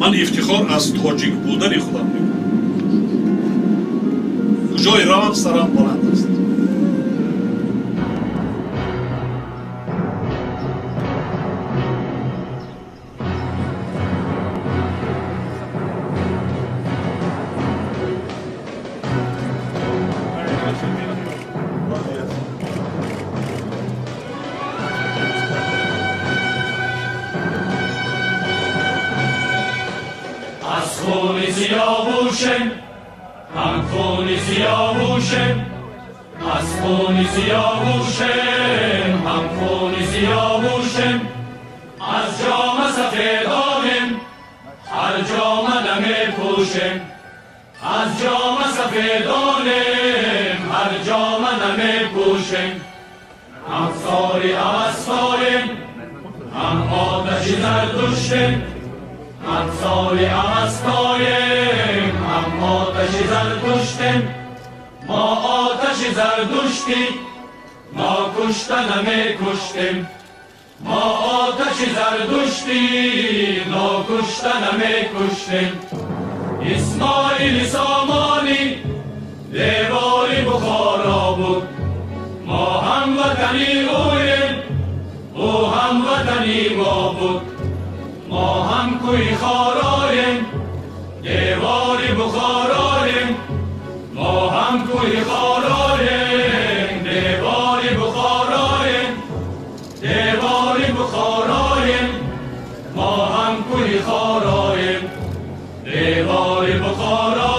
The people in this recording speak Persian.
من افتخار از تاجیک بودن خودم میکنم. کجای روم سرم بلند است. از خون سیاوشم هم خون سیاوشم از خون سیاوشم هم خون سیاوشم از جام سفیدانم هر جام نمی پوشم از جام سفیدانم هر جام نمی پوشم هم ساری اوستارم هم آتش زردشتم همسال اوستایم هم آتش زردشتیم ما آتش زردشتی ما کشته نمی کشتیم ما آتش زردشتی ما کشته نمی کشتیم اسماعیل سامانی دیواری بخارا بود ما هم وطنی اویم او هم وطنی ما بود ما هم کوی خارایم دیواری بخارایم ما هم کوی خارایم دیواری بخارایم دیواری بخارایم ما هم کوی خارایم دیواری بخارایم